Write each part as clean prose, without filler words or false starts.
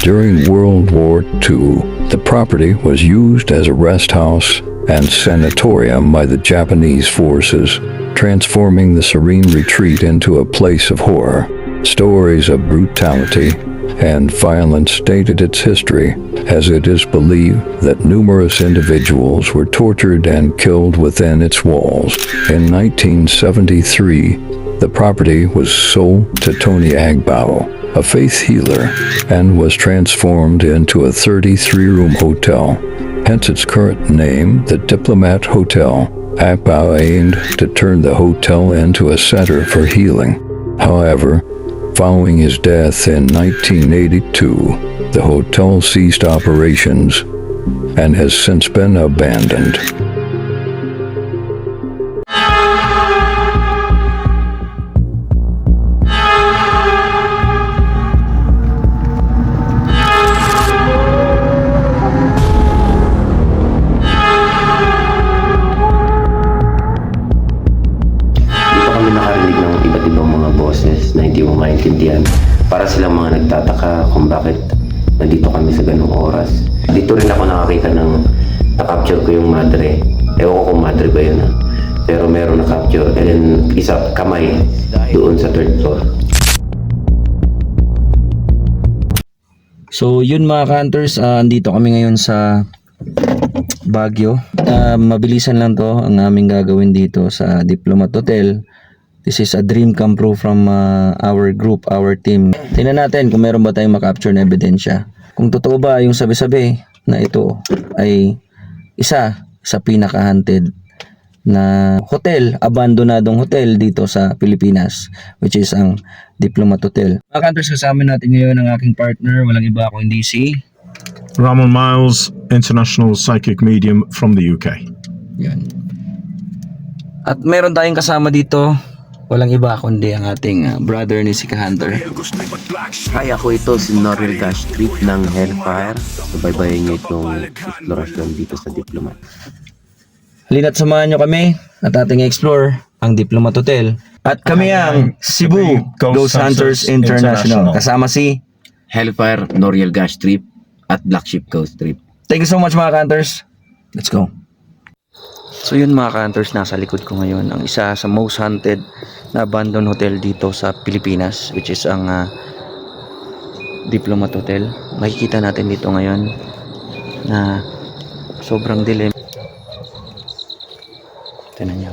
During World War II, the property was used as a rest house and sanatorium by the Japanese forces, transforming the serene retreat into a place of horror. Stories of brutality and violence dated its history, as it is believed that numerous individuals were tortured and killed within its walls. In 1973, the property was sold to Tony Agbao, a faith healer, and was transformed into a 33-room hotel, hence its current name, the Diplomat Hotel. Agbao aimed to turn the hotel into a center for healing. However, following his death in 1982, the hotel ceased operations and has since been abandoned. Na hindi mo maintindihan, para silang mga nagtataka kung bakit nandito kami sa ganung oras. Dito rin ako nakakita ng na-capture ko yung madre. Ewan ko kung madre ba yun, pero meron na-capture, and then isa kamay doon sa third floor. So yun mga ka-hunters, andito kami ngayon sa Baguio. Mabilisan lang to ang aming gagawin dito sa Diplomat Hotel. This is a dream come true from our group, our team. Tingnan natin kung meron ba tayong makapture na ebidensya. Kung totoo ba yung sabi-sabi na ito ay isa sa pinaka-hunted na hotel, abandonadong hotel dito sa Pilipinas, which is ang Diplomat Hotel. Mga ka-hunters, kasama natin ngayon ang aking partner. Walang iba ako hindi si Ramon Miles, international psychic medium from the UK. Yan. At meron tayong kasama dito, walang iba kundi ang ating brother ni si Ka-Hunter. Hi, ako ito si Noriel Gash Trip ng Hellfire. Subaybayan niyo itong explorasyon dito sa Diplomat. Halina't samahan nyo kami at ating explore ang Diplomat Hotel. At kami ang Cebu Ghost Hunters International. Kasama si Hellfire, Noriel Gash Trip at Black Sheep Ghost Trip. Thank you so much mga ka-hunters. Let's go. So yun mga ka-hunters, nasa likod ko ngayon ang isa sa most haunted na abandoned hotel dito sa Pilipinas, which is ang Diplomat Hotel. Makikita natin dito ngayon na sobrang dilim. Tignan nyo.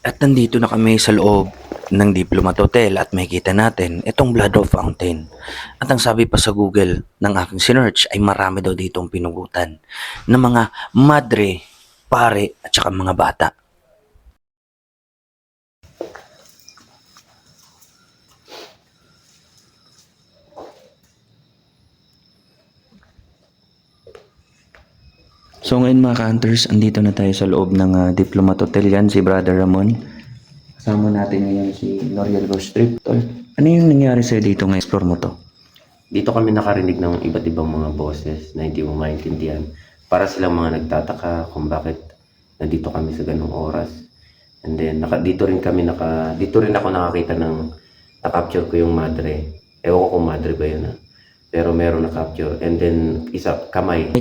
At nandito na kami sa loob ng Diplomat Hotel at makikita natin itong Blood of Fountain. At ang sabi pa sa Google ng aking sinearch ay marami daw ditong pinugutan ng mga madre, pare at saka mga bata. So ngayon mga ka-hunters, andito na tayo sa loob ng Diplomat Hotel. Yan si Brother Ramon. Kasama natin ngayon si Noriel Ghost Trip. Ano yung nangyari sa'yo dito ngayon? Explore mo to. Dito kami nakarinig ng iba't ibang mga boses na hindi mo maintindihan. Para silang mga nagtataka kung bakit nandito kami sa ganung oras. And then dito rin ako nakakita ng na-capture ko yung madre. Ewan ko kung madre ba yun, pero meron na-capture. And then isa kamay.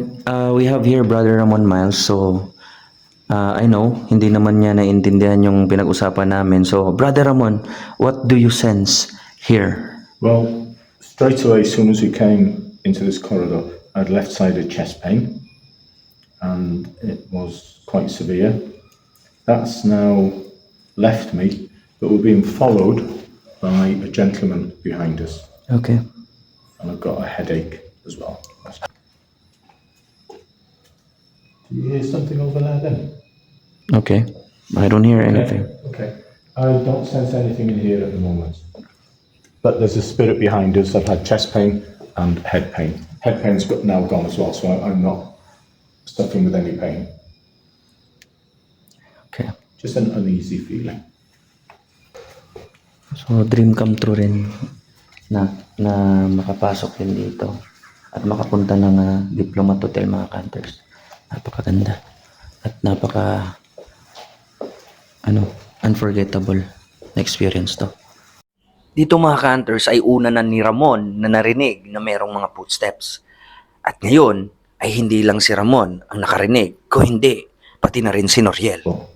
We have here Brother Ramon Miles. So I know hindi naman niya naiintindihan yung pinag-usapan namin. So Brother Ramon, what do you sense here? Well, straight away, as soon as we came into this corridor, I had left-sided chest pain, and it was quite severe. That's now left me, but we're being followed by a gentleman behind us. Okay. And I've got a headache as well. Do you hear something over there then? Okay. I don't hear anything. Okay. I don't sense anything in here at the moment. But there's a spirit behind us. I've had chest pain and head pain. Head pain's now gone as well, so I'm not suffering with any pain. Okay. Just an uneasy feeling. So dream come true rin na makapasok din dito at makapunta ng Diplomat Hotel mga ka-hunters. Napakaganda at unforgettable na experience to. Dito mga ka-hunters ay una na ni Ramon na narinig na merong mga footsteps. At ngayon ay hindi lang si Ramon ang nakarinig, kung hindi, pati na rin si Noriel. What?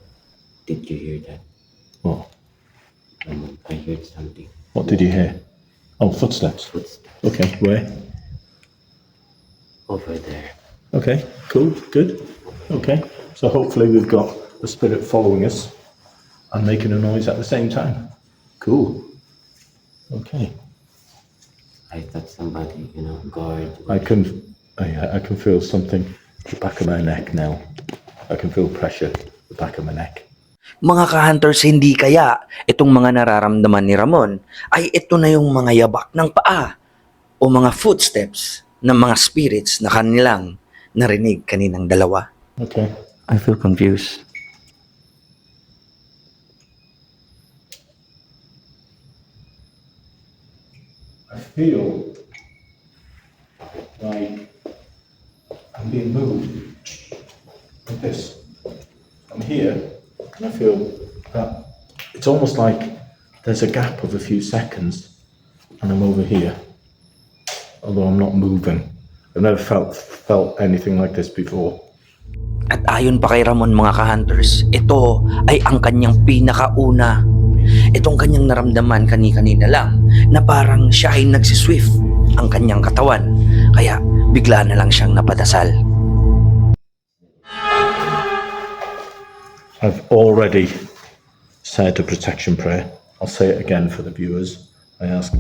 Did you hear that? What? I heard something. What did you hear? Oh, footsteps. Footsteps Okay, where? over there. Okay, cool, good. Okay, so hopefully we've got the spirit following us and making a noise at the same time. Cool. Okay, I thought somebody, guard. I can feel something at the back of my neck now. I can feel pressure at the back of my neck. Mga ka-hunters, hindi kaya itong mga nararamdaman ni Ramon ay ito na yung mga yabak ng paa o mga footsteps ng mga spirits na kanilang narinig kaninang dalawa. Okay. I feel confused. I feel like I'm being moved like this. I'm here and I feel that it's almost like there's a gap of a few seconds and I'm over here, although I'm not moving. I've never felt anything like this before. At ayon pa kay Ramon mga ka-hunters, ito ay ang kanyang pinakauna. Itong kanyang naramdaman kani-kanina lang na parang siya ay nagsiswift ang kanyang katawan. Kaya bigla na lang siyang napadasal. I've already said a protection prayer. I'll say it again for the viewers. I ask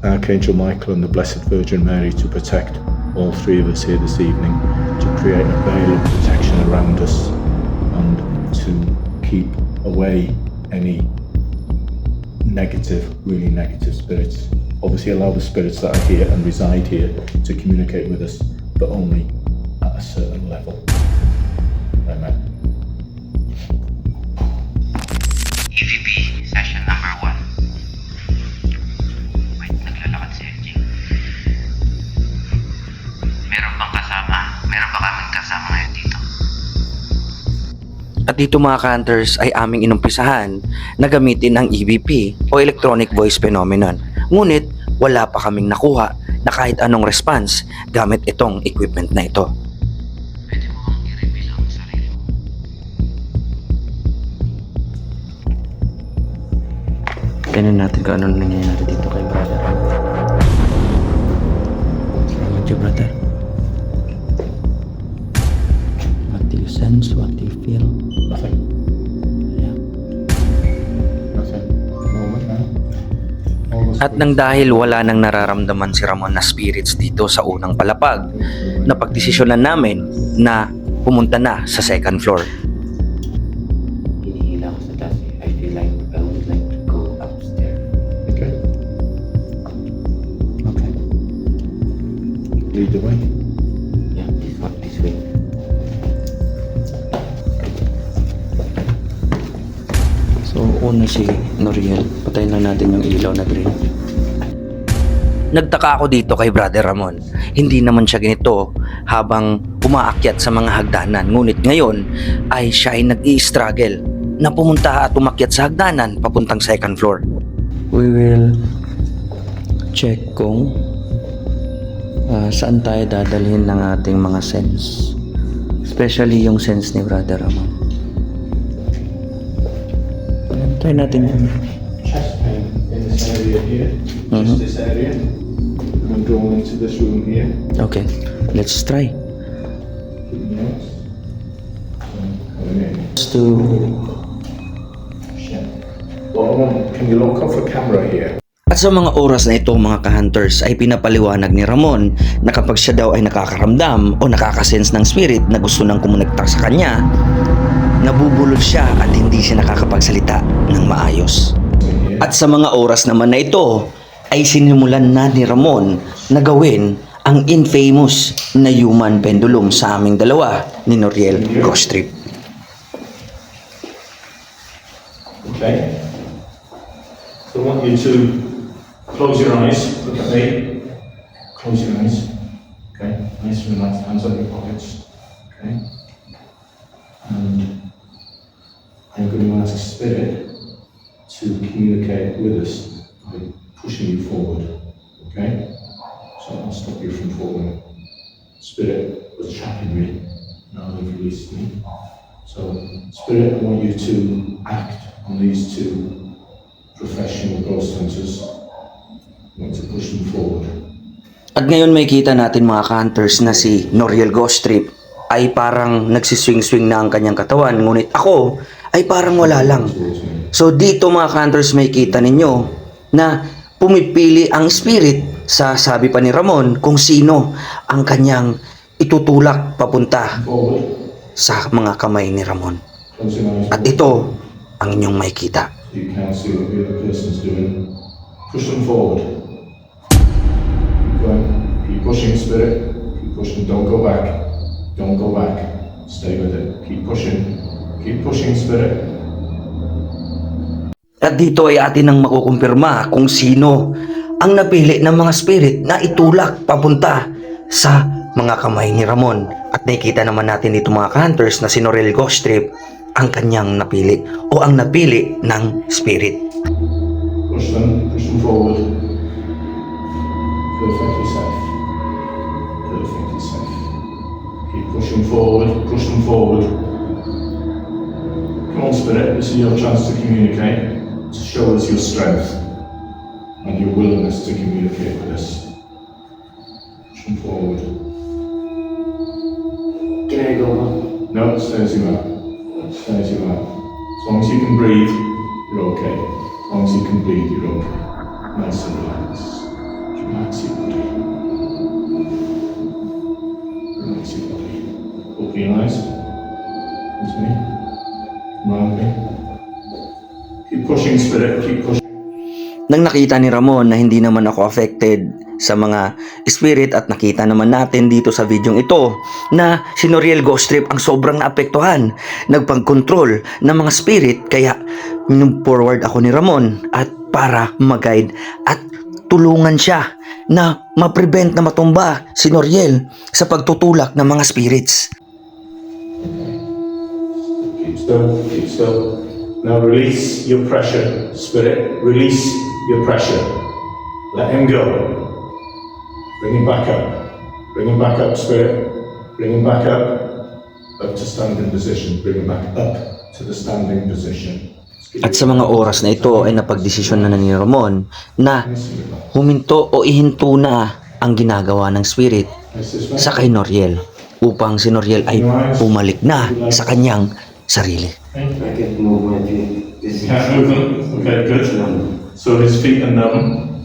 Archangel Michael and the Blessed Virgin Mary to protect all three of us here this evening, to create a veil of protection around us and to keep away any really negative spirits. Obviously allow the spirits that are here and reside here to communicate with us, but only at a certain level. Amen. EVP session number 1. Wait, naglalakad si FJ. Meron bang kasama? Meron ba kaming kasama ngayon dito? At dito mga ka-hunters ay aming inumpisahan na gamitin ang EVP o Electronic Voice Phenomenon. Ngunit wala pa kaming nakuha na kahit anong response gamit itong equipment na ito. Pwede mo bang i-reveal ang sarili mo? Tignan natin kung ano nangyayari dito kay brother. Salamat you, brother. What do you sense? What do you feel? Nothing. Yeah. Nothing. Moment now. All the At nang dahil wala nang nararamdaman si Ramon na spirits dito sa unang palapag, napagdesisyonan namin na pumunta na sa second floor. Hinihila ko sa taas eh. I feel like I would like to go upstairs. Okay. Okay. Lead the way. Yeah, this way. So, una si Noriel. Patayin lang natin yung ilaw na green. Nagtaka ako dito kay Brother Ramon. Hindi naman siya ganito habang umaakyat sa mga hagdanan. Ngunit ngayon ay siya ay nag-i-struggle na pumunta at umakyat sa hagdanan papuntang second floor. We will check kung saan tayo dadalhin ng ating mga sense. Especially yung sense ni Brother Ramon. Try natin yun. Chest pain in this area here. Just this area. I'm going into this room here. Okay, let's try. Yes. Coming in. Just to Shit. Can you lock off a camera here? At sa mga oras na ito mga ka-hunters ay pinapaliwanag ni Ramon na kapag siya daw ay nakakaramdam o nakakasense ng spirit na gusto nang kumonekta sa kanya, nabubulol siya at hindi siya nakakapagsalita ng maayos. At sa mga oras naman na ito ay sinimulan na ni Ramon na gawin ang infamous na human pendulum sa aming dalawa ni Noriel Ghost Trip. Okay. So I want you to close your eyes. Look at me. Close your eyes. Okay. Nice and relaxed. Hands on your pockets. Okay. And I'm going to ask Spirit to communicate with us by pushing you forward. Okay? So I'll stop you from falling. Spirit was trapping me. Now they've released me. So, Spirit, I want you to act on these two professional ghost hunters. I want to push them forward. At ngayon may kita natin mga ka-hunters na si Noriel Ghost Trip ay parang nagsiswing-swing na ang kanyang katawan, ngunit ako ay parang wala lang. So dito mga ka-hunters may kita ninyo na pumipili ang spirit sa sabi pa ni Ramon kung sino ang kanyang itutulak papunta Forward. sa mga kamay ni Ramon. Close your eyes. At ito ang inyong may kita. So you can't see what the other person's doing. Push them forward. Keep going. Keep pushing, Spirit. Keep pushing. Don't go back. Don't go back. Stay with it. Keep pushing. Keep pushing, Spirit. At dito ay atin ang makukumpirma kung sino ang napili ng mga spirit na itulak papunta sa mga kamay ni Ramon. At nakikita naman natin dito mga hunters na si Noriel Ghost Trip ang kanyang napili o ang napili ng spirit. Push them forward. Perfectly safe. Perfectly safe. Keep pushing forward, push them forward. Come on, Spirit, this is your chance to communicate, to show us your strength and your willingness to communicate with us. Push them forward. Ginagawa mo. No, stay as you are. Stay as you are. As long as you can breathe, you're okay. As long as you can breathe, you're okay. Nice and relax. Relax your body. Relax your body. Open your eyes. Come to me. Come around me. Keep pushing, Spirit. Keep pushing. Nang nakita ni Ramon na hindi naman ako affected sa mga spirit at nakita naman natin dito sa videong ito na si Noriel Ghost Trip ang sobrang naapektuhan, nagpag-control ng mga spirit, kaya forward ako ni Ramon at para mag-guide at tulungan siya na ma-prevent na matumba si Noriel sa pagtutulak ng mga spirits. Keep still. Keep still. Now release your pressure, Spirit. Release your pressure. Let him go. Bring him back up. Bring him back up, Spirit. Bring him back up. Up to standing position. Bring him back up to the standing position. At sa mga oras na ito ay napagdesisyon na ni Ramon na huminto o ihinto na ang ginagawa ng spirit sa kay Noriel upang si Noriel ay bumalik na sa kanyang sarili. I can't move my feet. This is Can't move them? Okay, good. So his feet are numb.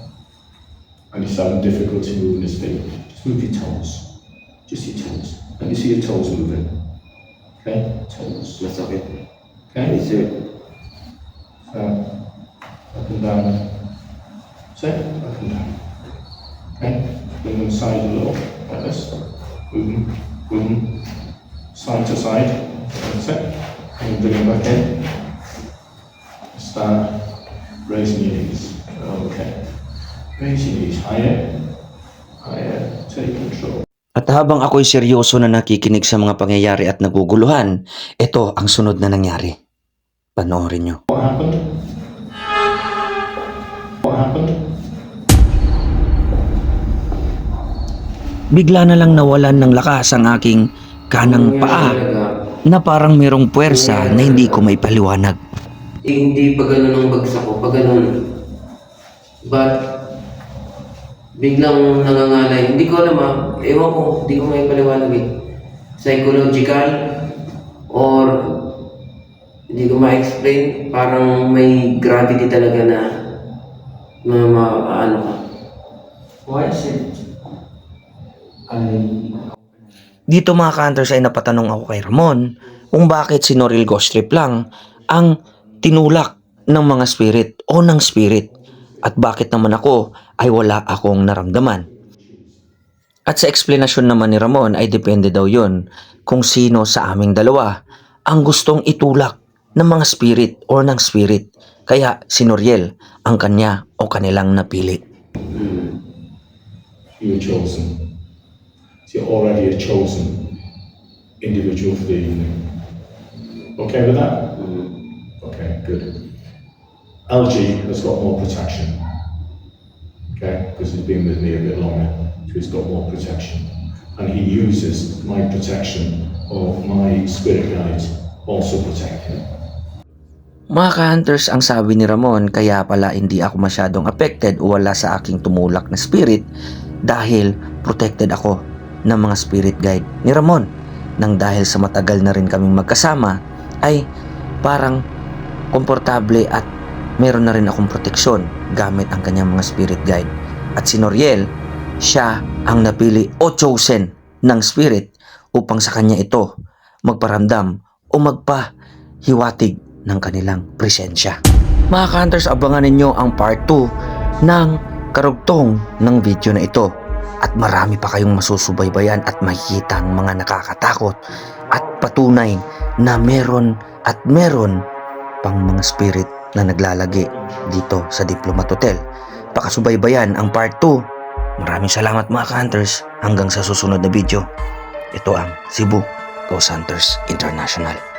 And he's having difficulty moving his feet. Just move your toes. Just your toes. Let me see your toes moving. Okay? Toes. masakit. Okay? Yes, sir. So, up and down. Sit. Up and down. Okay? Bring them side a little. Like this. Move them. Move them. Side to side. That's it. And bring them back in. Start raising your knees. Okay. Raise your knees higher. Higher. Take control. At habang ako'y seryoso na nakikinig sa mga pangyayari at naguguluhan, ito ang sunod na nangyari. Panoorin nyo. What happened? What happened? Bigla na lang nawalan ng lakas ang aking kanang paa na parang merong puwersa na hindi ko may paliwanag. Hindi pa ganun ang bagsak ko, pa ganun. But, biglang nangangalay. Hindi ko alam ewan ko, hindi ko may paliwanag eh. Psychological, or hindi ko ma-explain, parang may gravity talaga na ano ka. Why is it? Dito mga ka-hunters ay napatanong ako kay Ramon kung bakit si Noriel Ghost Trip lang ang tinulak ng mga spirit o ng spirit at bakit naman ako ay wala akong naramdaman. At sa explanation naman ni Ramon ay depende daw yun kung sino sa aming dalawa ang gustong itulak ng mga spirit o ng spirit. Kaya si Noriel ang kanya o kanilang napili. You were chosen. So you're already a chosen individual for the evening. Okay with that? Okay, good. Algie has got more protection. Okay, because he's been with me a bit longer, so he's got more protection. And he uses my protection of my spirit guides also protect him. Mga ka-hunters, ang sabi ni Ramon, kaya pala hindi ako masyadong affected o wala sa aking tumulak na spirit dahil protected ako ng mga spirit guide ni Ramon. Nang dahil sa matagal na rin kaming magkasama ay parang komportable at meron na rin akong proteksyon gamit ang kanyang mga spirit guide. At si Noriel, siya ang napili o chosen ng spirit upang sa kanya ito magparamdam o magpahiwatig ng kanilang presensya. Mga ka-hunters, abangan ninyo ang part 2 ng karugtong ng video na ito. At marami pa kayong masusubaybayan at makikita ang mga nakakatakot at patunay na meron pang mga spirit na naglalagi dito sa Diplomat Hotel. Pakasubaybayan ang part 2. Maraming salamat mga ka-hunters. Hanggang sa susunod na video. Ito ang Cebu Ghost Hunters International.